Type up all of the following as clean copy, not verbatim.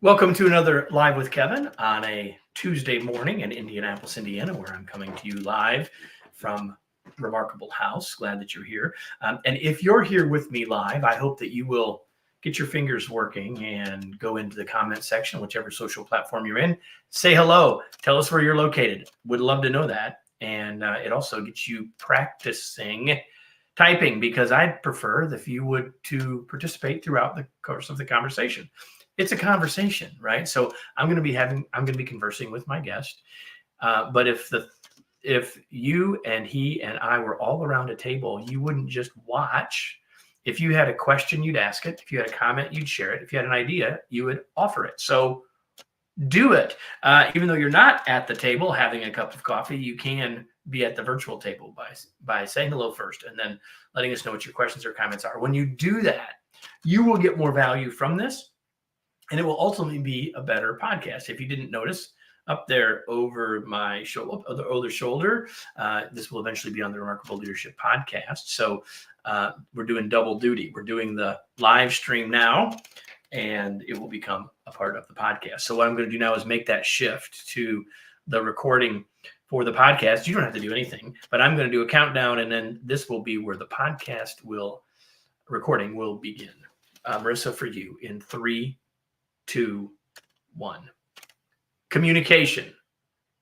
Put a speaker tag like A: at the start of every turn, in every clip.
A: Welcome to another Live with Kevin on a Tuesday morning in Indianapolis, Indiana, where I'm coming to you live from Remarkable House. Glad that you're here. And if you're here with me live, I hope that you will get your fingers working and go into the comment section, whichever social platform you're in. Say hello. Tell us where you're located. Would love to know that. And it also gets you practicing typing, because I'd prefer if you would to participate throughout the course of the conversation. It's a conversation, right? So I'm going to be conversing with my guest. But if you and he and I were all around a table, you wouldn't just watch. If you had a question, you'd ask it. If you had a comment, you'd share it. If you had an idea, you would offer it. So do it. Even though you're not at the table having a cup of coffee, you can be at the virtual table by saying hello first and then letting us know what your questions or comments are. When you do that, you will get more value from this, and it will ultimately be a better podcast. If you didn't notice, up there over my shoulder, this will eventually be on the Remarkable Leadership Podcast. So we're doing double duty. We're doing the live stream now, and it will become a part of the podcast. So what I'm going to do now is make that shift to the recording for the podcast. You don't have to do anything, but I'm going to do a countdown, and then this will be where the podcast recording will begin. Marissa, for you in 3, 2, 1. Communication,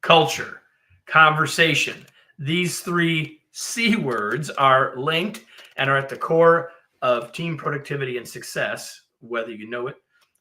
A: culture, conversation. These 3 C words are linked and are at the core of team productivity and success, whether you know it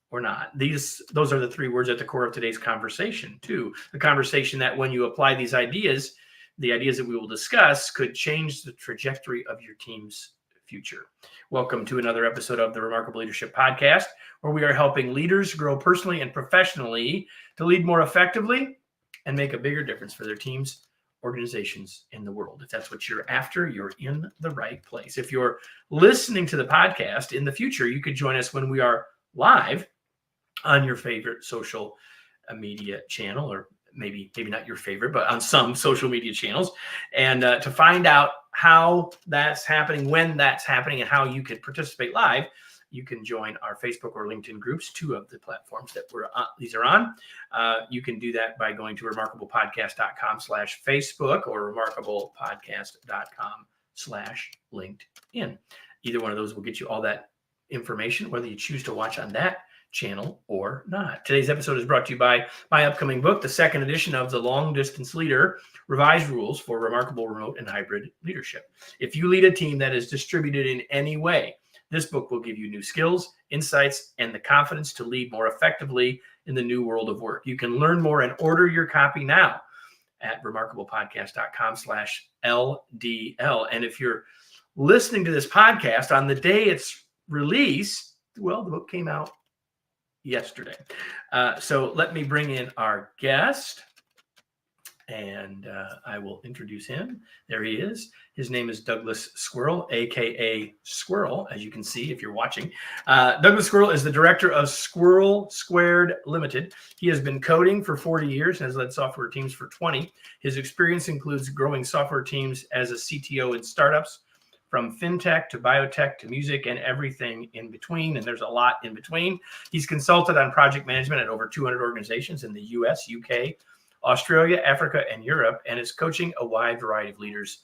A: or not. Those are the 3 words at the core of today's conversation, too. The conversation that when you apply these ideas, the ideas that we will discuss could change the trajectory of your team's future. Welcome to another episode of the Remarkable Leadership Podcast, where we are helping leaders grow personally and professionally to lead more effectively and make a bigger difference for their teams, organizations, and the world. If that's what you're after, you're in the right place. If you're listening to the podcast in the future, you could join us when we are live on your favorite social media channel, or maybe not your favorite, but on some social media channels. And to find out how that's happening, when that's happening, and how you can participate live, you can join our Facebook or LinkedIn groups, 2 of the platforms that these are on. You can do that by going to remarkablepodcast.com/Facebook or remarkablepodcast.com/LinkedIn. Either one of those will get you all that information, whether you choose to watch on that channel or not. Today's episode is brought to you by my upcoming book, the 2nd edition of The Long Distance Leader, Revised Rules for Remarkable Remote and Hybrid Leadership. If you lead a team that is distributed in any way, this book will give you new skills, insights, and the confidence to lead more effectively in the new world of work. You can learn more and order your copy now at remarkablepodcast.com/LDL. And if you're listening to this podcast on the day it's released, well, the book came out yesterday. So let me bring in our guest, and I will introduce him. There he is. His name is Douglas Squirrel, aka Squirrel, as you can see if you're watching. Douglas Squirrel is the director of Squirrel Squared Limited. He has been coding for 40 years and has led software teams for 20. His experience includes growing software teams as a CTO in startups, from fintech to biotech to music and everything in between. And there's a lot in between. He's consulted on project management at over 200 organizations in the US, UK, Australia, Africa, and Europe, and is coaching a wide variety of leaders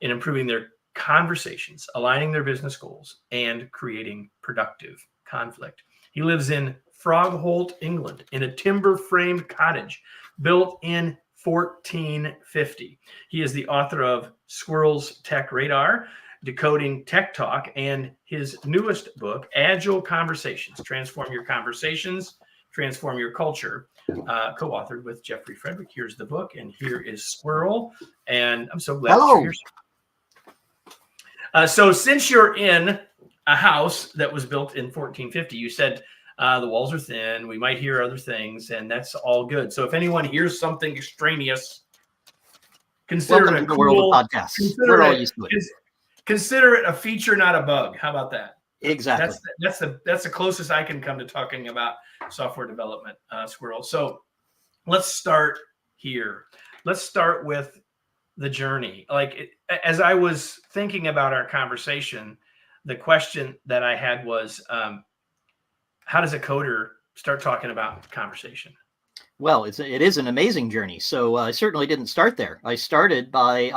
A: in improving their conversations, aligning their business goals, and creating productive conflict. He lives in Frogholt, England, in a timber-framed cottage built in 1450. He is the author of Squirrel's Tech Radar, Decoding Tech Talk, and his newest book, Agile Conversations, Transform Your Conversations, Transform Your Culture, co-authored with Jeffrey Frederick. Here's the book, and here is Squirrel, and I'm so glad that you're here. So since you're in a house that was built in 1450, you said the walls are thin, we might hear other things, and that's all good. So if anyone hears something extraneous, consider it a cool
B: world of podcasts. We're all used to it.
A: Consider it a feature, not a bug. How about that?
B: Exactly.
A: That's the closest I can come to talking about software development, Squirrel. So let's start here. Let's start with the journey. As I was thinking about our conversation, the question that I had was, how does a coder start talking about conversation?
B: Well, it is an amazing journey. So I certainly didn't start there. I started by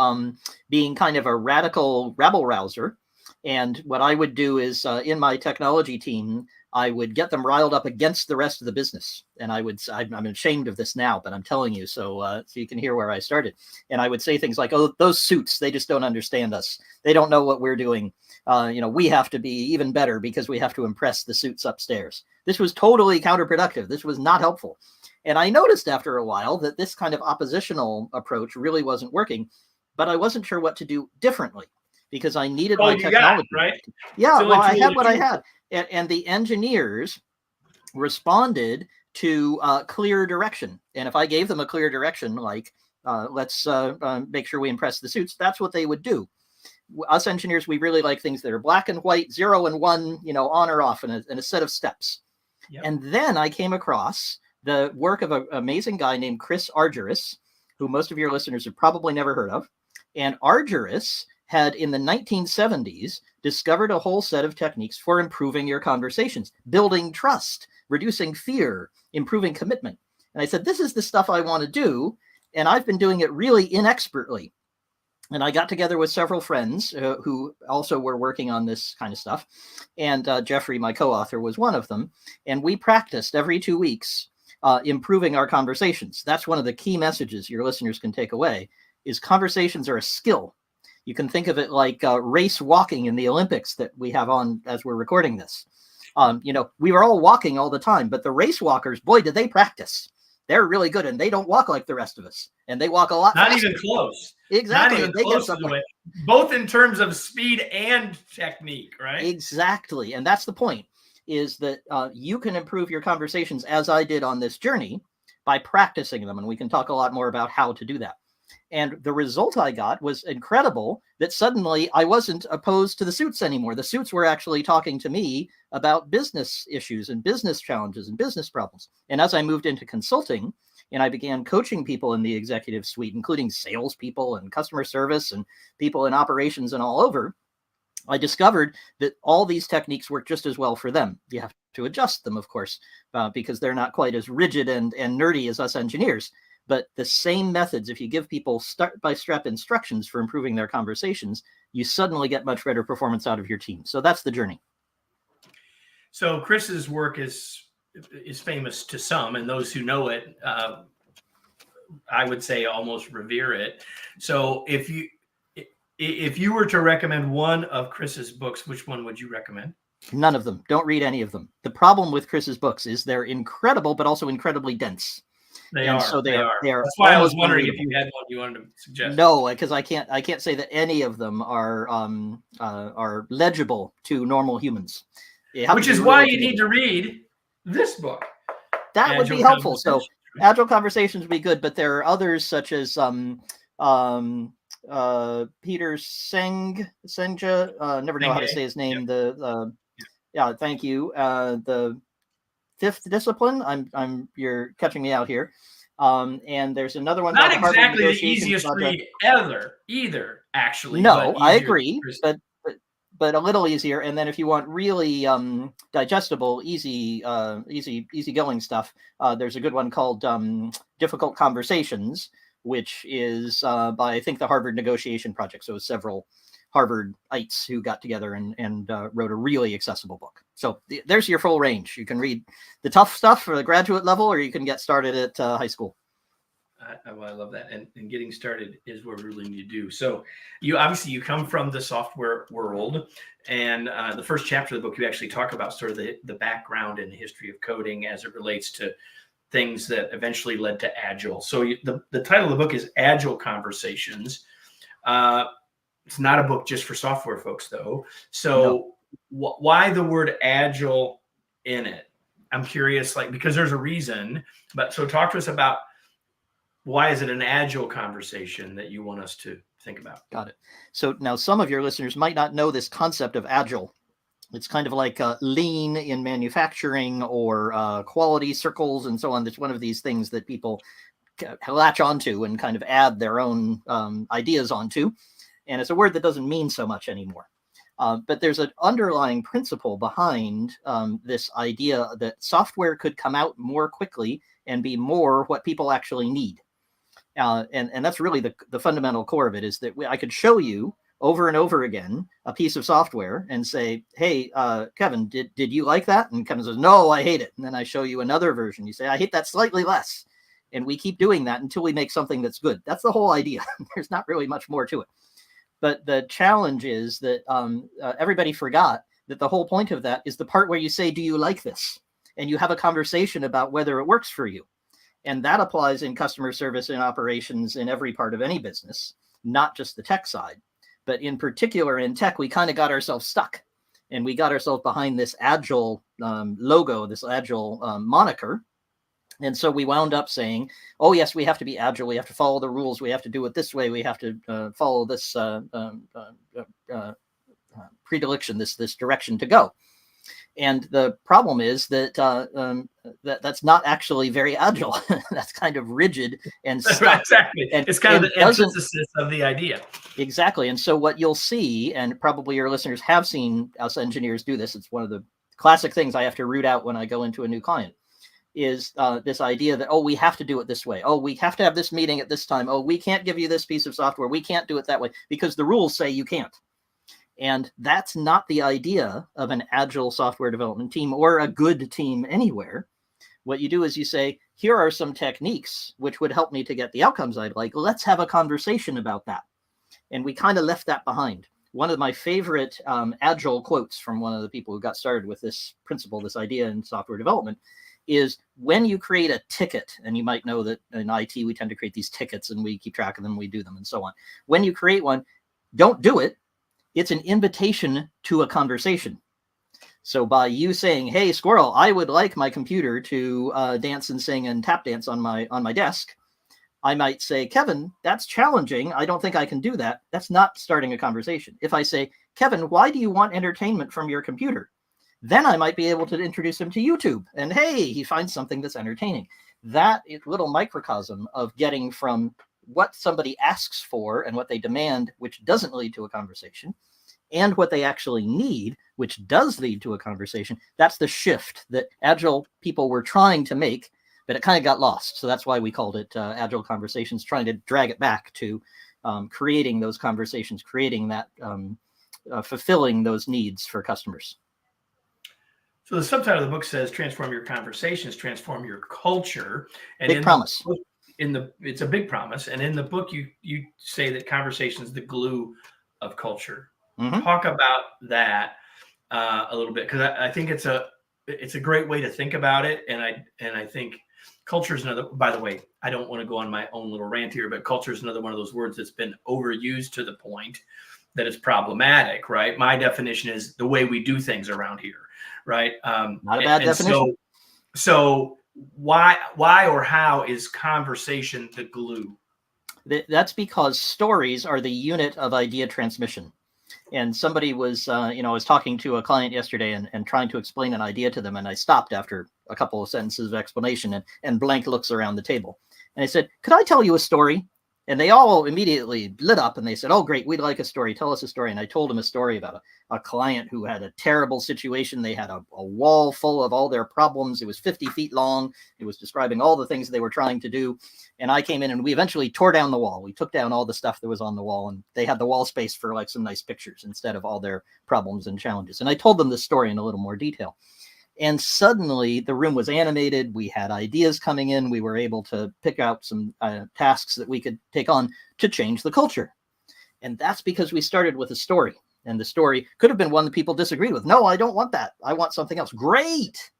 B: being kind of a radical rebel rouser. And what I would do is in my technology team, I would get them riled up against the rest of the business. And I'm ashamed of this now, but I'm telling you, so you can hear where I started. And I would say things like, oh, those suits, they just don't understand us. They don't know what we're doing. We have to be even better because we have to impress the suits upstairs. This was totally counterproductive. This was not helpful. And I noticed after a while that this kind of oppositional approach really wasn't working, but I wasn't sure what to do differently because I needed my technology.
A: Right?
B: Yeah, well, I had what I had. And the engineers responded to clear direction. And if I gave them a clear direction, like let's make sure we impress the suits, that's what they would do. Us engineers, we really like things that are black and white, 0 and 1, on or off in a set of steps. Yep. And then I came across the work of an amazing guy named Chris Argyris, who most of your listeners have probably never heard of. And Argyris had, in the 1970s, discovered a whole set of techniques for improving your conversations, building trust, reducing fear, improving commitment. And I said, this is the stuff I want to do. And I've been doing it really inexpertly. And I got together with several friends who also were working on this kind of stuff. And Jeffrey, my co-author, was one of them. And we practiced every 2 weeks improving our conversations. That's one of the key messages your listeners can take away, is conversations are a skill. You can think of it like race walking in the Olympics that we have on as we're recording this. We were all walking all the time, but the race walkers, boy, did they practice. They're really good, and they don't walk like the rest of us. And they walk a lot faster.
A: Not even close.
B: Exactly.
A: Not even close to the way. Both in terms of speed and technique, right?
B: Exactly. And that's the point, is that you can improve your conversations, as I did on this journey, by practicing them. And we can talk a lot more about how to do that. And the result I got was incredible, that suddenly I wasn't opposed to the suits anymore. The suits were actually talking to me about business issues and business challenges and business problems. And as I moved into consulting and I began coaching people in the executive suite, including salespeople and customer service and people in operations and all over, I discovered that all these techniques work just as well for them. You have to adjust them, of course, because they're not quite as rigid and nerdy as us engineers. But the same methods, if you give people step-by-step instructions for improving their conversations, you suddenly get much better performance out of your team. So that's the journey.
A: So Chris's work is famous to some, and those who know it, I would say almost revere it. So if you were to recommend one of Chris's books, which one would you recommend?
B: None of them. Don't read any of them. The problem with Chris's books is they're incredible, but also incredibly dense.
A: They are.
B: So they are.
A: That's why I was wondering if you had one you wanted to suggest.
B: No, because I can't say that any of them are legible to normal humans.
A: Which is why you need to read this book.
B: That would be helpful. So Agile Conversations would be good, but there are others such as Peter Senja. Never know how to say his name. Thank you. The Fifth Discipline. You're catching me out here. And there's another one.
A: Not exactly the easiest read either, actually.
B: No, I agree, but a little easier. And then if you want really digestible, easy going stuff, there's a good one called Difficult Conversations, which is by, I think, the Harvard Negotiation Project. So several Harvardites who got together and wrote a really accessible book. So there's your full range. You can read the tough stuff for the graduate level, or you can get started at high school.
A: I love that. And getting started is what we really need to do. So you come from the software world, and the first chapter of the book, you actually talk about sort of the background and the history of coding as it relates to things that eventually led to Agile. So the title of the book is Agile Conversations. It's not a book just for software folks, though. So why the word Agile in it? I'm curious, because there's a reason. But so talk to us about, why is it an Agile conversation that you want us to think about?
B: Got it. So now some of your listeners might not know this concept of Agile. It's kind of like lean in manufacturing, or quality circles and so on. It's one of these things that people latch onto and kind of add their own ideas onto. And it's a word that doesn't mean so much anymore. But there's an underlying principle behind this idea that software could come out more quickly and be more what people actually need. And that's really the fundamental core of it, is that I could show you over and over again a piece of software and say, hey, Kevin, did you like that? And Kevin says, no, I hate it. And then I show you another version. You say, I hate that slightly less. And we keep doing that until we make something that's good. That's the whole idea. There's not really much more to it. But the challenge is that everybody forgot that the whole point of that is the part where you say, do you like this? And you have a conversation about whether it works for you. And that applies in customer service and operations in every part of any business, not just the tech side. But in particular, in tech, we kind of got ourselves stuck. And we got ourselves behind this Agile logo, this Agile moniker. And so we wound up saying, oh, yes, we have to be Agile. We have to follow the rules. We have to do it this way. We have to follow this predilection, this direction to go. And the problem is that that's not actually very Agile. That's kind of rigid and stuck.
A: Exactly.
B: And
A: it's kind of the antithesis of the idea.
B: Exactly. And so what you'll see, and probably your listeners have seen us engineers do this, it's one of the classic things I have to root out when I go into a new client, is this idea that, oh, we have to do it this way. Oh, we have to have this meeting at this time. Oh, we can't give you this piece of software. We can't do it that way because the rules say you can't. And that's not the idea of an Agile software development team or a good team anywhere. What you do is you say, here are some techniques which would help me to get the outcomes I'd like. Let's have a conversation about that. And we kind of left that behind. One of my favorite Agile quotes from one of the people who got started with this principle, this idea in software development, is when you create a ticket, and you might know that in IT, we tend to create these tickets and we keep track of them, we do them and so on. When you create one, don't do it. It's an invitation to a conversation. So by you saying, hey, Squirrel, I would like my computer to dance and sing and tap dance on my desk, I might say, Kevin, that's challenging. I don't think I can do that. That's not starting a conversation. If I say, Kevin, why do you want entertainment from your computer? Then I might be able to introduce him to YouTube. And hey, he finds something that's entertaining. That little microcosm of getting from what somebody asks for and what they demand, which doesn't lead to a conversation, and what they actually need, which does lead to a conversation, that's the shift that Agile people were trying to make, but it kind of got lost. So that's why we called it Agile Conversations, trying to drag it back to creating those conversations, creating that, fulfilling those needs for customers.
A: So the subtitle of the book says, transform your conversations, transform your culture. And
B: big promise.
A: It's a big promise. And in the book, you say that conversation is the glue of culture. Mm-hmm. Talk about that a little bit, because I think it's a great way to think about it. And I think culture is another, by the way, I don't want to go on my own little rant here, but culture is another one of those words that's been overused to the point that it's problematic, right? My definition is the way we do things around here, right?
B: Not a bad definition.
A: So why or how is conversation the glue?
B: That's because stories are the unit of idea transmission. And somebody was, I was talking to a client yesterday and trying to explain an idea to them. And I stopped after a couple of sentences of explanation and blank looks around the table. And I said, could I tell you a story? And they all immediately lit up and they said, oh, great, we'd like a story. Tell us a story. And I told them a story about a client who had a terrible situation. They had a wall full of all their problems. It was 50 feet long. It was describing all the things they were trying to do. And I came in and we eventually tore down the wall. We took down all the stuff that was on the wall and they had the wall space for like some nice pictures instead of all their problems and challenges. And I told them the story in a little more detail. And suddenly the room was animated. We had ideas coming in. We were able to pick out some tasks that we could take on to change the culture. And that's because we started with a story. And the story could have been one that people disagreed with. No, I don't want that. I want something else. Great.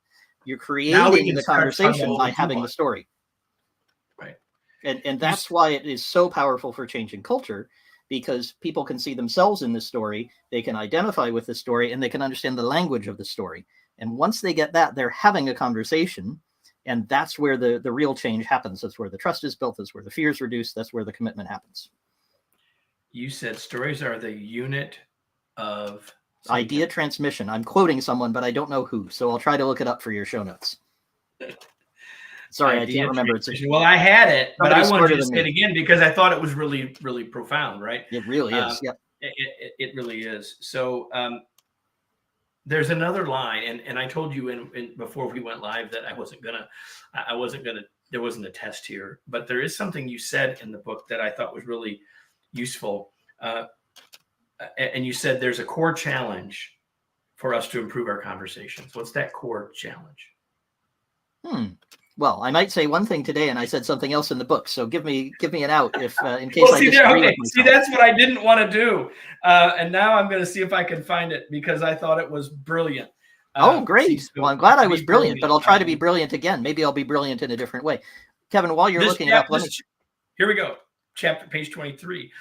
B: You're creating the conversation by having the story.
A: Right.
B: And that's why it is so powerful for changing culture, because people can see themselves in the story. They can identify with the story and they can understand the language of the story. And once they get that, they're having a conversation. And that's where the real change happens. That's where the trust is built. That's where the fear is reduced. That's where the commitment happens.
A: You said stories are the unit of
B: idea transmission. I'm quoting someone, but I don't know who. So I'll try to look it up for your show notes. Sorry, I can't remember.
A: Well, I had it, but I wanted you to say it again because I thought it was really, really profound, right?
B: It really is. Yep.
A: It really is. So there's another line, and I told you in before we went live that I wasn't gonna, there wasn't a test here, but there is something you said in the book that I thought was really useful. And you said there's a core challenge for us to improve our conversations. What's that core challenge?
B: Well, I might say one thing today, and I said something else in the book. So give me an out if in case
A: Well,
B: I
A: see there.
B: disagree
A: Okay,
B: with
A: see
B: myself.
A: that's what I didn't want to do, and now I'm going to see if I can find it because I thought it was brilliant.
B: Oh, great!
A: So
B: Well, I'm glad I
A: to
B: was
A: be
B: brilliant, but I'll try to be
A: um,
B: brilliant again. Maybe I'll be brilliant in a different way. Kevin, while you're
A: this
B: looking it
A: chap,
B: up, let me.
A: here we go. Chapter page 23.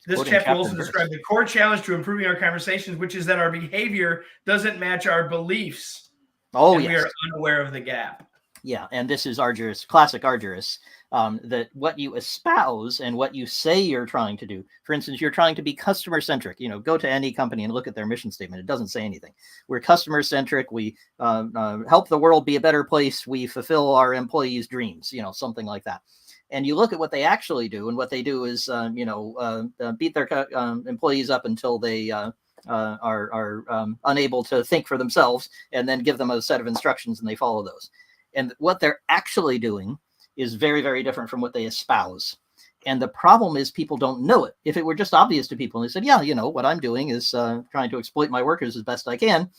A: This
B: Quoting
A: chapter
B: chapter
A: also
B: and verse.
A: describes the core challenge to improving our conversations, which is that our behavior doesn't match our beliefs,
B: Oh,
A: and
B: yes.
A: we are unaware of the gap.
B: Yeah, and this is arduous, classic arduous. That what you espouse and what you say you're trying to do. For instance, you're trying to be customer centric. Go to any company and look at their mission statement. It doesn't say anything. We're customer centric. We help the world be a better place. We fulfill our employees' dreams. Something like that. And you look at what they actually do, and what they do is, beat their employees up until they are unable to think for themselves, and then give them a set of instructions, and they follow those. And what they're actually doing is very, very different from what they espouse. And the problem is people don't know it. If it were just obvious to people and they said, yeah, what I'm doing is trying to exploit my workers as best I can,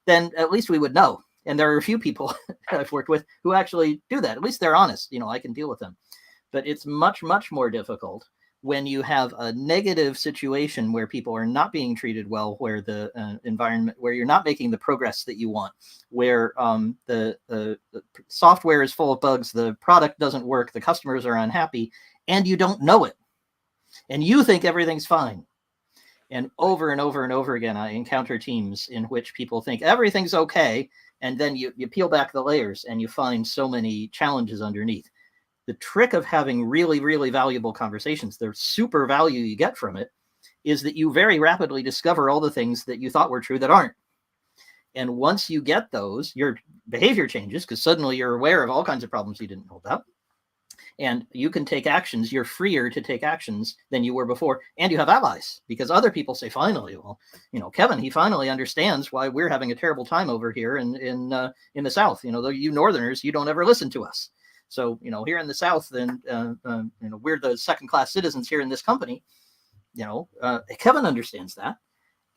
B: then at least we would know. And there are a few people I've worked with who actually do that. At least they're honest. I can deal with them. But it's much, much more difficult when you have a negative situation where people are not being treated well, where the environment, where you're not making the progress that you want, where the software is full of bugs, the product doesn't work, the customers are unhappy, and you don't know it. And you think everything's fine. And over and over and over again, I encounter teams in which people think everything's okay. And then you peel back the layers and you find so many challenges underneath. The trick of having really, really valuable conversations, the super value you get from it, is that you very rapidly discover all the things that you thought were true that aren't. And once you get those, your behavior changes because suddenly you're aware of all kinds of problems you didn't know about. And you can take actions. You're freer to take actions than you were before. And you have allies because other people say, finally, well, Kevin, he finally understands why we're having a terrible time over here in the South. Though you Northerners, you don't ever listen to us. So, here in the South, then, we're the second-class citizens here in this company. Kevin understands that.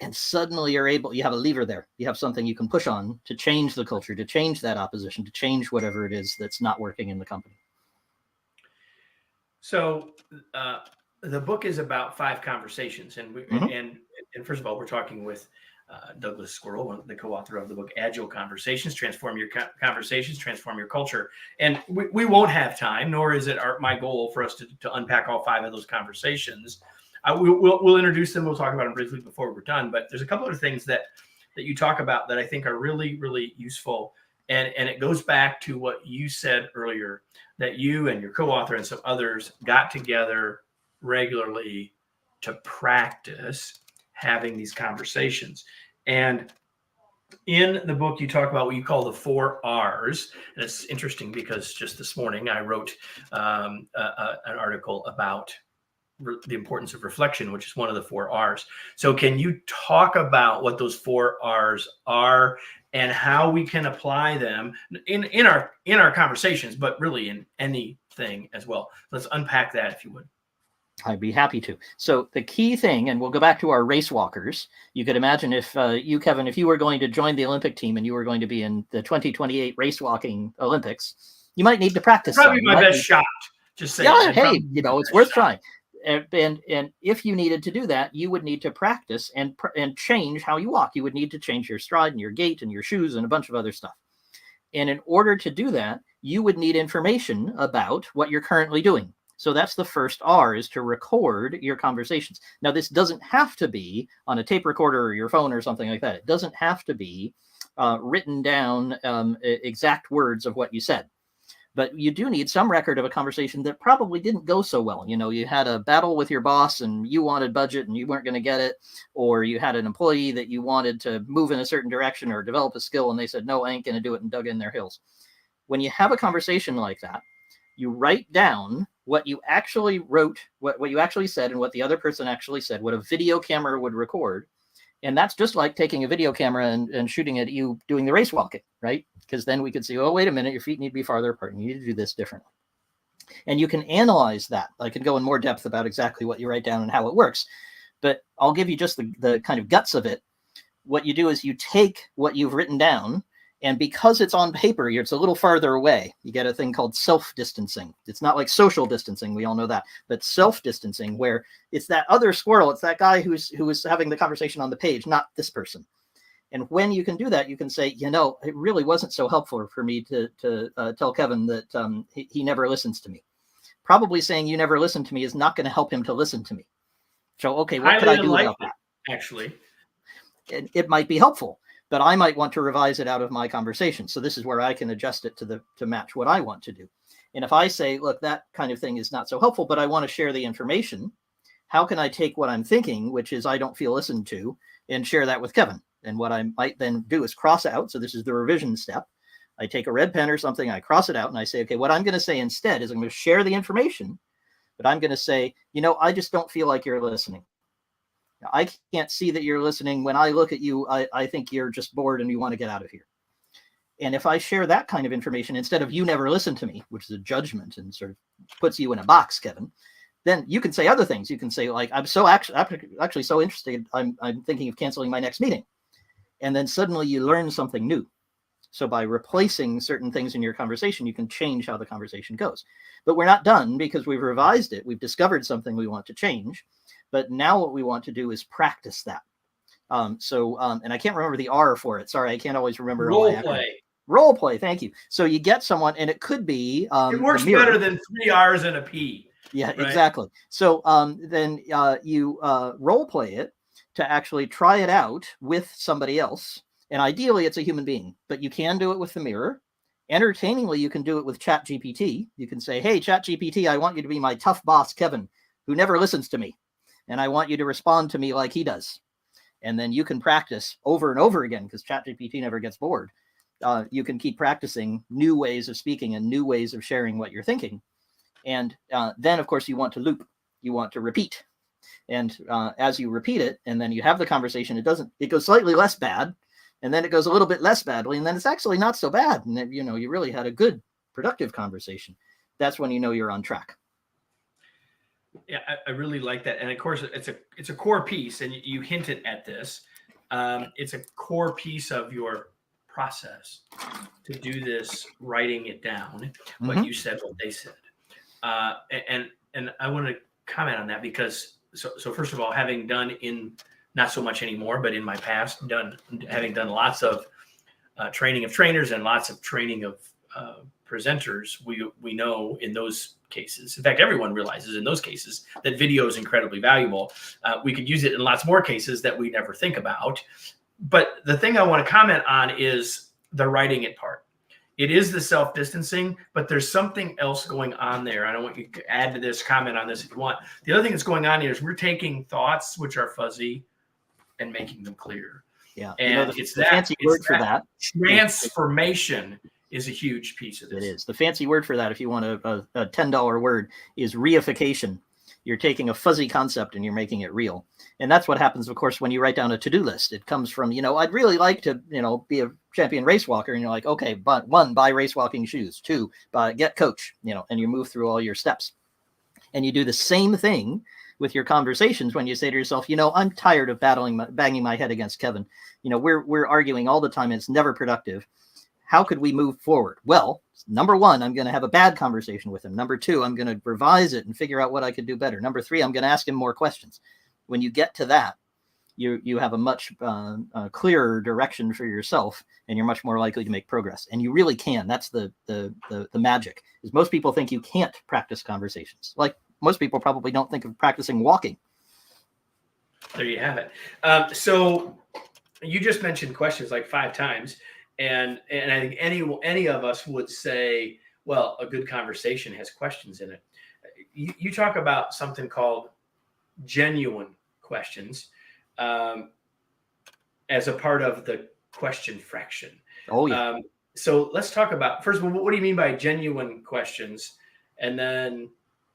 B: And suddenly you have a lever there. You have something you can push on to change the culture, to change that opposition, to change whatever it is that's not working in the company.
A: So the book is about 5 conversations. And first of all, we're talking with Douglas Squirrel, the co-author of the book, Agile Conversations, Transform Your Conversations, Transform Your Culture. And we won't have time, nor is it my goal for us to unpack all 5 of those conversations. We'll introduce them. We'll talk about them briefly before we're done. But there's a couple of things that you talk about that I think are really, really useful. And it goes back to what you said earlier, that you and your co-author and some others got together regularly to practice having these conversations. And in the book, you talk about what you call the 4 R's. And it's interesting because just this morning I wrote an article about the importance of reflection, which is one of the 4 R's. So can you talk about what those 4 R's are and how we can apply them in our conversations, but really in anything as well? Let's unpack that, if you would.
B: I'd be happy to. So the key thing, and we'll go back to our race walkers. You could imagine if you, Kevin, if you were going to join the Olympic team and you were going to be in the 2028 race walking Olympics, you might need to practice.
A: Probably my best shot. Just saying.
B: Yeah, hey, it's worth trying. And if you needed to do that, you would need to practice and change how you walk. You would need to change your stride and your gait and your shoes and a bunch of other stuff. And in order to do that, you would need information about what you're currently doing. So that's the first R, is to record your conversations. Now, this doesn't have to be on a tape recorder or your phone or something like that. It doesn't have to be written down exact words of what you said. But you do need some record of a conversation that probably didn't go so well. You had a battle with your boss and you wanted budget and you weren't going to get it. Or you had an employee that you wanted to move in a certain direction or develop a skill and they said, no, I ain't going to do it, and dug in their heels. When you have a conversation like that, you write down what you actually wrote, what you actually said, and what the other person actually said, what a video camera would record. And that's just like taking a video camera and shooting at you doing the race walking, right? Because then we could see, oh, wait a minute, your feet need to be farther apart. You need to do this differently. And you can analyze that. I could go in more depth about exactly what you write down and how it works, but I'll give you just the kind of guts of it. What you do is you take what you've written down, and because it's on paper, it's a little farther away. You get a thing called self-distancing. It's not like social distancing, we all know that, but self-distancing, where it's that other squirrel, it's that guy who was having the conversation on the page, not this person. And when you can do that, you can say, it really wasn't so helpful for me to tell Kevin that he never listens to me. Probably saying you never listen to me is not going to help him to listen to me. So, okay, what could I do about that?
A: Actually,
B: it might be helpful, but I might want to revise it out of my conversation. So this is where I can adjust it to match what I want to do. And if I say, look, that kind of thing is not so helpful, but I want to share the information, how can I take what I'm thinking, which is I don't feel listened to, and share that with Kevin? And what I might then do is cross out. So this is the revision step. I take a red pen or something, I cross it out, and I say, okay, what I'm going to say instead is I'm going to share the information, but I'm going to say, I just don't feel like you're listening. I can't see that you're listening. When I look at you, I think you're just bored and you want to get out of here. And if I share that kind of information, instead of you never listen to me, which is a judgment and sort of puts you in a box, Kevin, then you can say other things. You can say, like, I'm so actually so interested, I'm thinking of canceling my next meeting. And then suddenly you learn something new. So by replacing certain things in your conversation, you can change how the conversation goes. But we're not done because we've revised it. We've discovered something we want to change. But now what we want to do is practice that. And I can't remember the R for it. Sorry, I can't always remember.
A: Role play.
B: Role play. Thank you. So you get someone, and it could be.
A: It works better than 3 R's and a P.
B: Yeah,
A: right?
B: Exactly. So then you role play it to actually try it out with somebody else. And ideally, it's a human being, but you can do it with the mirror. Entertainingly, you can do it with ChatGPT. You can say, hey, ChatGPT, I want you to be my tough boss, Kevin, who never listens to me. And I want you to respond to me like he does. And then you can practice over and over again because ChatGPT never gets bored. You can keep practicing new ways of speaking and new ways of sharing what you're thinking. And then, of course, you want to loop. You want to repeat. And as you repeat it, and then you have the conversation, it goes slightly less bad. And then it goes a little bit less badly. And then it's actually not so bad. And then, you really had a good, productive conversation. That's when you're on track.
A: Yeah, I really like that. And of course, it's a core piece, and you hinted at this. It's a core piece of your process to do this, writing it down, what you said, what they said. And I want to comment on that because, so first of all, having done not so much anymore, but in my past, having done lots of training of trainers and lots of training of presenters, we know in those cases, in fact, everyone realizes in those cases that video is incredibly valuable. We could use it in lots more cases that we never think about. But the thing I want to comment on is the writing it part. It is the self-distancing, but there's something else going on there. I don't want you to add to this, comment on this if you want. The other thing that's going on here is we're taking thoughts which are fuzzy and making them clear.
B: Yeah.
A: And
B: the fancy word for that.
A: Transformation is a huge piece of this.
B: It is. The fancy word for that, if you want a $10 word, is reification. You're taking a fuzzy concept and you're making it real. And that's what happens, of course, when you write down a to-do list. It comes from, I'd really like to, be a champion race walker. And you're like, okay, but 1, buy race walking shoes. 2, get coach, and you move through all your steps. And you do the same thing with your conversations when you say to yourself, I'm tired of banging my head against Kevin. We're arguing all the time. And it's never productive. How could we move forward? Well, number 1, I'm going to have a bad conversation with him. Number 2, I'm going to revise it and figure out what I could do better. Number 3, I'm going to ask him more questions. When you get to that, you have a much clearer direction for yourself, and you're much more likely to make progress. And you really can. That's the magic. Is most people think you can't practice conversations. Like most people probably don't think of practicing walking.
A: There you have it. So you just mentioned questions like 5 times. And I think any of us would say, well, a good conversation has questions in it. You talk about something called genuine questions as a part of the question fraction.
B: Oh, yeah.
A: So let's talk about, first of all, what do you mean by genuine questions? And then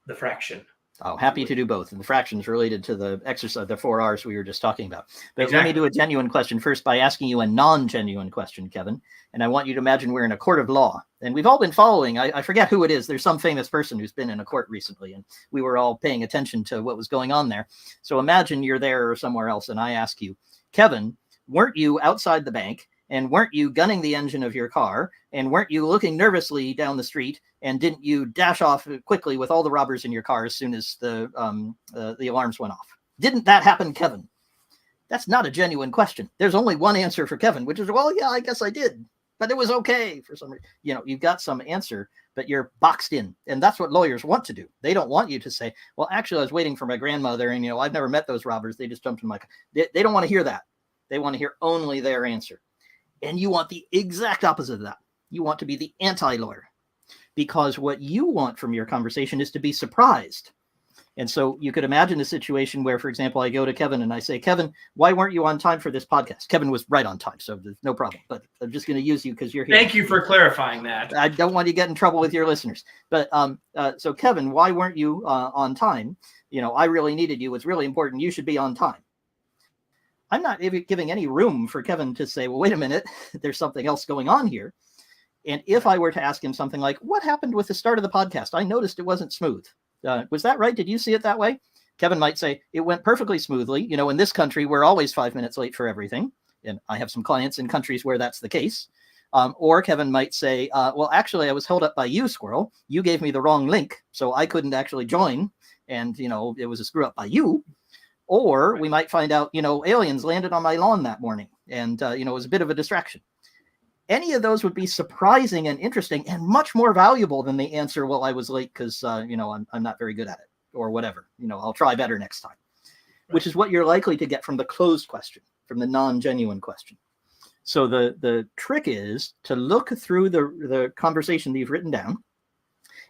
A: the fraction.
B: Oh, happy to do both. And the fractions related to the exercise, the 4 R's we were just talking about. But
A: Exactly.
B: Let me do a genuine question first by asking you a non-genuine question, Kevin. And I want you to imagine we're in a court of law. And we've all been following, I forget who it is. There's some famous person who's been in a court recently, and we were all paying attention to what was going on there. So imagine you're there or somewhere else, and I ask you, Kevin, weren't you outside the bank? And weren't you gunning the engine of your car? And weren't you looking nervously down the street? And didn't you dash off quickly with all the robbers in your car as soon as the alarms went off? Didn't that happen, Kevin? That's not a genuine question. There's only one answer for Kevin, which is, well, yeah, I guess I did. But it was okay for some reason. You know, you've got some answer, but you're boxed in. And that's what lawyers want to do. They don't want you to say, well, actually, I was waiting for my grandmother, and, I've never met those robbers. They just jumped in my car. They don't want to hear that. They want to hear only their answer. And you want the exact opposite of that. You want to be the anti-lawyer, because what you want from your conversation is to be surprised. And so you could imagine a situation where, for example, I go to Kevin and I say, Kevin, why weren't you on time for this podcast? Kevin was right on time, so there's no problem. But I'm just going to use you because you're here.
A: Thank you for clarifying that.
B: I don't want you to get in trouble with your listeners. But so Kevin, why weren't you on time? I really needed you. It's really important. You should be on time. I'm not giving any room for Kevin to say, well, wait a minute, there's something else going on here. And if I were to ask him something like, what happened with the start of the podcast? I noticed it wasn't smooth. Was that right? Did you see it that way? Kevin might say, it went perfectly smoothly. In this country, we're always 5 minutes late for everything. And I have some clients in countries where that's the case. Or Kevin might say, well, actually, I was held up by you, Squirrel. You gave me the wrong link, so I couldn't actually join. And, it was a screw up by you. Or we might find out, aliens landed on my lawn that morning, and, it was a bit of a distraction. Any of those would be surprising and interesting and much more valuable than the answer, well, I was late because, I'm not very good at it, or whatever. I'll try better next time, which is what you're likely to get from the closed question, from the non-genuine question. So the trick is to look through the conversation that you've written down.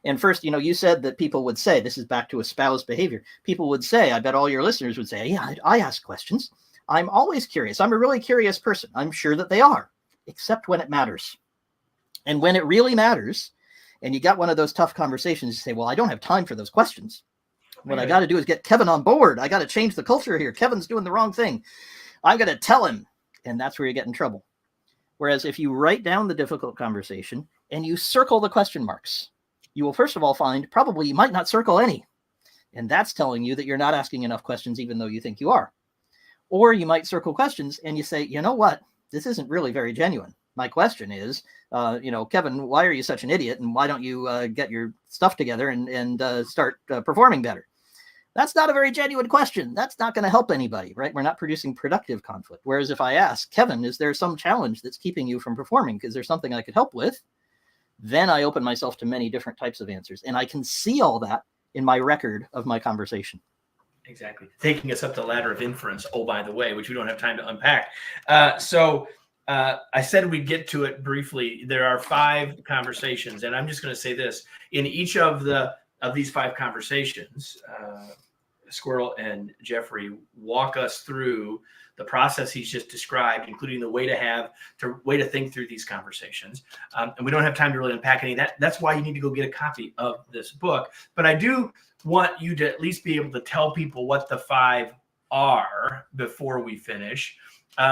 B: And first, you said that people would say, this is back to espoused behavior. People would say, I bet all your listeners would say, yeah, I ask questions. I'm always curious. I'm a really curious person. I'm sure that they are, except when it matters. And when it really matters, and you got one of those tough conversations, you say, well, I don't have time for those questions. What I got to do is get Kevin on board. I got to change the culture here. Kevin's doing the wrong thing. I'm going to tell him. And that's where you get in trouble. Whereas if you write down the difficult conversation and you circle the question marks, you will first of all find probably you might not circle any. And that's telling you that you're not asking enough questions, even though you think you are. Or you might circle questions and you say, you know what? This isn't really very genuine. My question is, Kevin, why are you such an idiot? And why don't you get your stuff together and start performing better? That's not a very genuine question. That's not going to help anybody, right? We're not producing productive conflict. Whereas if I ask, Kevin, is there some challenge that's keeping you from performing? Because there's something I could help with. Then I open myself to many different types of answers. And I can see all that in my record of my conversation.
A: Exactly. Taking us up the ladder of inference, oh, by the way, which we don't have time to unpack. I said we'd get to it briefly. There are 5 conversations, and I'm just going to say this. In each of these 5 conversations, Squirrel and Jeffrey walk us through the process he's just described, including the way to think through these conversations. And we don't have time to really unpack any of that. That's why you need to go get a copy of this book. But I do want you to at least be able to tell people what the 5 are before we finish,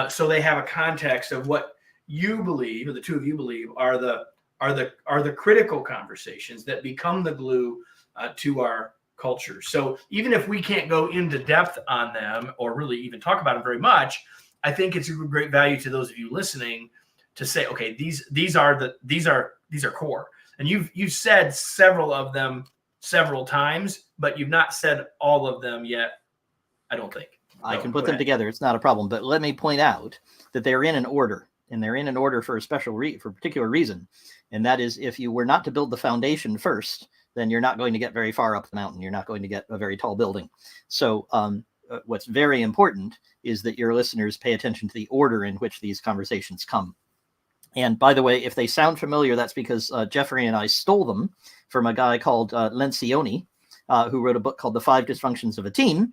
A: so they have a context of what you believe, or the two of you believe, are the critical conversations that become the glue to our culture. So even if we can't go into depth on them or really even talk about them very much, I think it's a great value to those of you listening to say, okay, these are core. And you've said several of them several times, but you've not said all of them yet, I don't think.
B: I can put them together. It's not a problem. But let me point out that they're in an order, and they're in an order for a particular reason. And that is, if you were not to build the foundation first, then you're not going to get very far up the mountain. You're not going to get a very tall building. So what's very important is that your listeners pay attention to the order in which these conversations come. And by the way, if they sound familiar, that's because Jeffrey and I stole them from a guy called Lencioni, who wrote a book called The 5 Dysfunctions of a Team.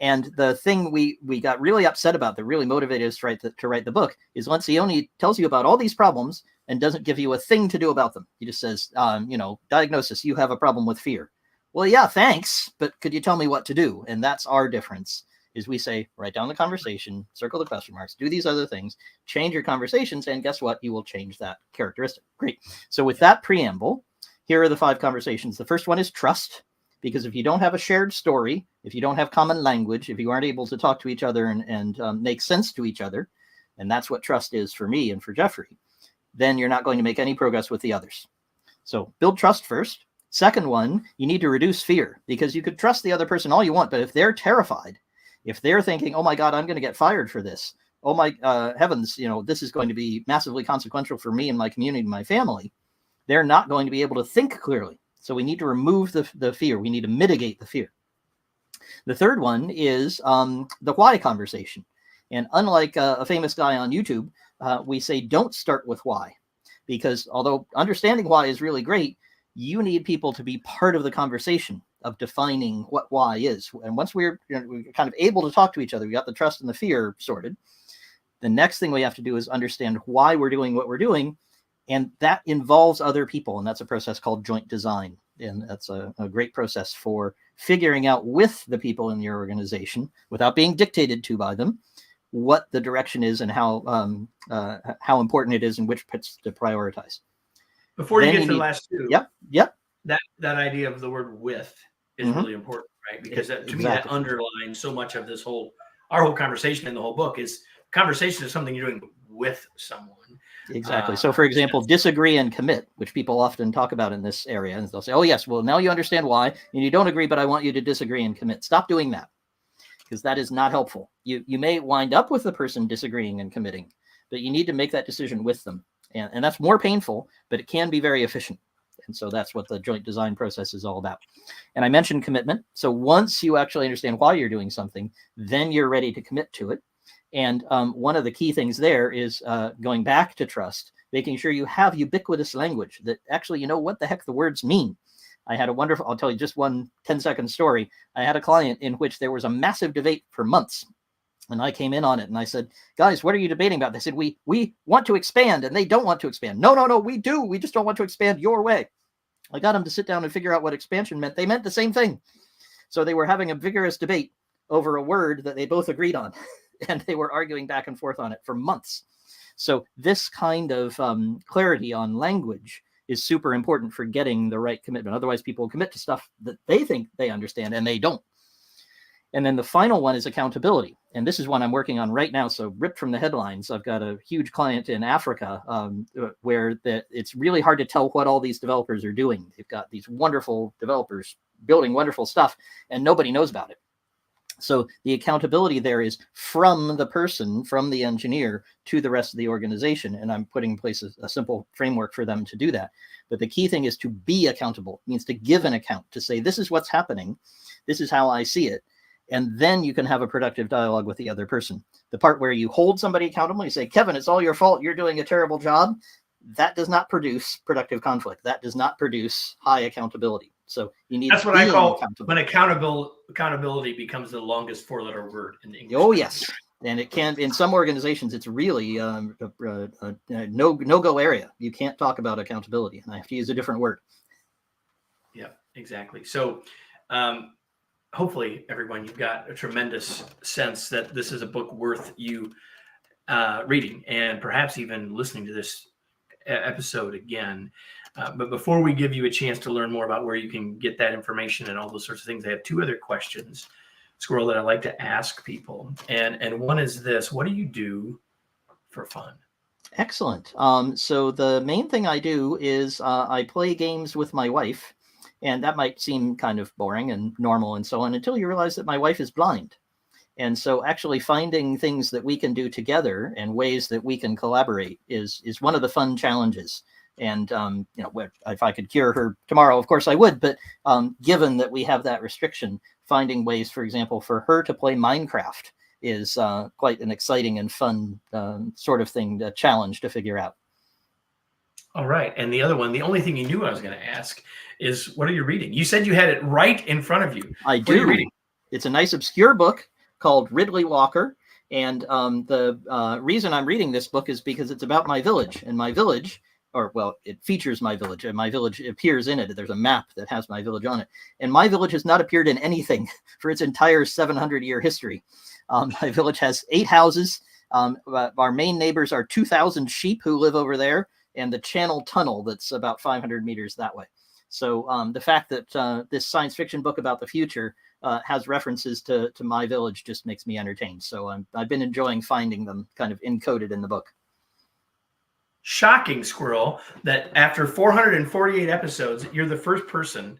B: And the thing we got really upset about, that really motivated us to write the book, is Lencioni tells you about all these problems and doesn't give you a thing to do about them. He just says, diagnosis, you have a problem with fear. well, yeah, thanks, but could you tell me what to do? And that's our difference. Is we say, write down the conversation, circle the question marks, do these other things, change your conversations, and guess what? You will change that characteristic. Great. So with that preamble, here are the 5 conversations. The first one is trust, because if you don't have a shared story, if you don't have common language, if you aren't able to talk to each other and make sense to each other, and that's what trust is for me and for Jeffrey, then you're not going to make any progress with the others. So build trust first. Second one, you need to reduce fear, because you could trust the other person all you want, but if they're terrified, if they're thinking, oh my God, I'm going to get fired for this, oh my heavens, this is going to be massively consequential for me and my community and my family, they're not going to be able to think clearly. So we need to remove the fear. We need to mitigate the fear. The third one is the why conversation. And unlike a famous guy on YouTube, we say don't start with why, because although understanding why is really great, you need people to be part of the conversation of defining what why is. And once we're kind of able to talk to each other, we got the trust and the fear sorted. The next thing we have to do is understand why we're doing what we're doing. And that involves other people. And that's a process called joint design. And that's a great process for figuring out with the people in your organization, without being dictated to by them, what the direction is and how important it is and which bits to prioritize.
A: Before you get to the last two,
B: yep.
A: That idea of the word with is really important, right? Because to me, that underlines so much of our whole conversation in the whole book is conversation is something you're doing with someone.
B: Exactly. So, for example, disagree and commit, which people often talk about in this area. And they'll say, oh, yes, well, now you understand why. And you don't agree, but I want you to disagree and commit. Stop doing that, because that is not helpful. You may wind up with the person disagreeing and committing, but you need to make that decision with them. And that's more painful, but it can be very efficient. And so that's what the joint design process is all about. And I mentioned commitment. So once you actually understand why you're doing something, then you're ready to commit to it. And one of the key things there is going back to trust, making sure you have ubiquitous language that actually you know what the heck the words mean. I had I'll tell you just one 10-second story. I had a client in which there was a massive debate for months. And I came in on it and I said, guys, what are you debating about? They said, we want to expand, and they don't want to expand. No, we do. We just don't want to expand your way. I got them to sit down and figure out what expansion meant. They meant the same thing. So they were having a vigorous debate over a word that they both agreed on. And they were arguing back and forth on it for months. So this kind of clarity on language is super important for getting the right commitment. Otherwise, people commit to stuff that they think they understand and they don't. And then the final one is accountability. And this is one I'm working on right now. So ripped from the headlines, I've got a huge client in Africa where it's really hard to tell what all these developers are doing. They've got these wonderful developers building wonderful stuff, and nobody knows about it. So the accountability there is from the person, from the engineer to the rest of the organization. And I'm putting in place a simple framework for them to do that. But the key thing is to be accountable. It means to give an account, to say, this is what's happening. This is how I see it. And then you can have a productive dialogue with the other person. The part where you hold somebody accountable, you say, Kevin, it's all your fault. You're doing a terrible job. That does not produce productive conflict. That does not produce high accountability. So you need.
A: That's what I call when accountability becomes the longest 4-letter word in English.
B: Oh yes, and it can in some organizations. It's really a no-go area. You can't talk about accountability, and I have to use a different word.
A: Yeah, exactly. So hopefully, everyone, you've got a tremendous sense that this is a book worth you reading, and perhaps even listening to this episode again. But before we give you a chance to learn more about where you can get that information and all those sorts of things, I have 2 other questions, Squirrel, that I like to ask people. And one is this: what do you do for fun?
B: Excellent. So the main thing I do is I play games with my wife, and that might seem kind of boring and normal and so on until you realize that my wife is blind. And so actually finding things that we can do together and ways that we can collaborate is one of the fun challenges. And, if I could cure her tomorrow, of course I would. But given that we have that restriction, finding ways, for example, for her to play Minecraft is quite an exciting and fun sort of thing, a challenge to figure out.
A: All right. And the other one, the only thing you knew I was going to ask is, what are you reading? You said you had it right in front of you.
B: I do. What are you reading? It's a nice obscure book called Ridley Walker. And the reason I'm reading this book is because it's about my village. And my village or well, it features my village, and my village appears in it. There's a map that has my village on it, and my village has not appeared in anything for its entire 700-year history. My village has 8 houses. Our main neighbors are 2,000 sheep who live over there, and the Channel Tunnel that's about 500 meters that way. So the fact that this science fiction book about the future has references to my village just makes me entertained. So I've been enjoying finding them kind of encoded in the book.
A: Shocking, Squirrel, that after 448 episodes, you're the first person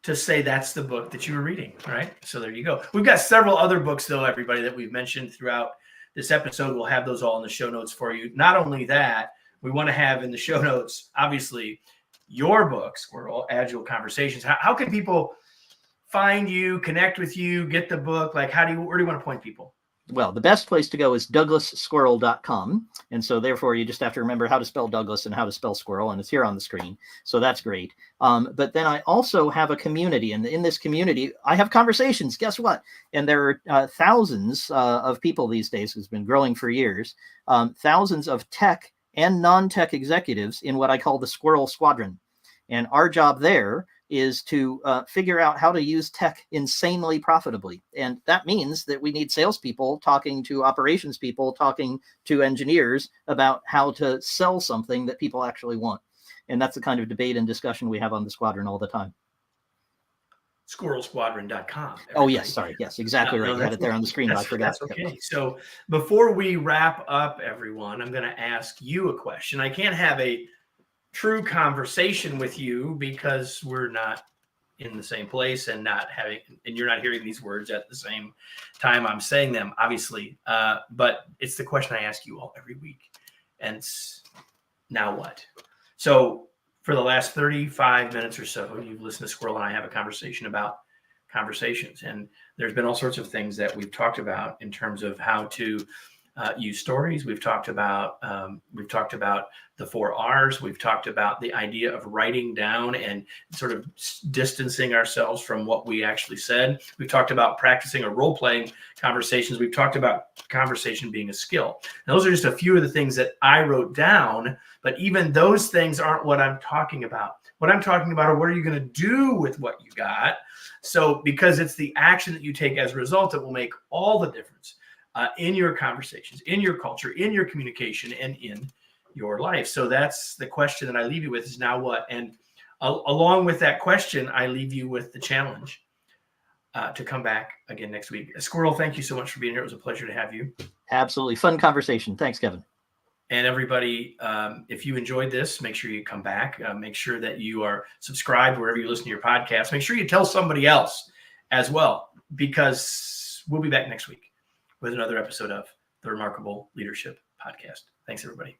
A: to say that's the book that you were reading. All right. So there you go. We've got several other books, though, everybody, that we've mentioned throughout this episode. We'll have those all in the show notes for you. Not only that, we want to have in the show notes, obviously, your book, Squirrel, Agile Conversations. How can people find you, connect with you, get the book? Like, where do you want to point people?
B: Well, the best place to go is douglassquirrel.com. And so therefore you just have to remember how to spell Douglas and how to spell squirrel, and it's here on the screen. So that's great. But then I also have a community, and in this community, I have conversations. Guess what? And there are thousands of people these days, who's been growing for years, thousands of tech and non-tech executives in what I call the Squirrel Squadron. And our job there is to figure out how to use tech insanely profitably. And that means that we need salespeople talking to operations people, talking to engineers about how to sell something that people actually want. And that's the kind of debate and discussion we have on the squadron all the time.
A: SquirrelSquadron.com.
B: Oh, yes. Sorry. Yes, exactly right. You had it there on the screen, but I forgot.
A: That's okay. So before we wrap up, everyone, I'm going to ask you a question. I can't have a true conversation with you because we're not in the same place and you're not hearing these words at the same time I'm saying them, obviously. But it's the question I ask you all every week. And it's, now what? So for the last 35 minutes or so, you've listened to Squirrel and I have a conversation about conversations. And there's been all sorts of things that we've talked about in terms of how to use stories. We've talked about the 4 R's. We've talked about the idea of writing down and sort of distancing ourselves from what we actually said. We've talked about practicing or role-playing conversations. We've talked about conversation being a skill. Now, those are just a few of the things that I wrote down, but even those things aren't what I'm talking about. What I'm talking about are what are you going to do with what you got? So because it's the action that you take as a result that will make all the difference in your conversations, in your culture, in your communication, and in your life. So that's the question that I leave you with is now what? And along with that question, I leave you with the challenge to come back again next week. Squirrel, thank you so much for being here. It was a pleasure to have you.
B: Absolutely. Fun conversation. Thanks, Kevin.
A: And everybody, if you enjoyed this, make sure you come back. Make sure that you are subscribed wherever you listen to your podcast. Make sure you tell somebody else as well, because we'll be back next week with another episode of the Remarkable Leadership Podcast. Thanks, everybody.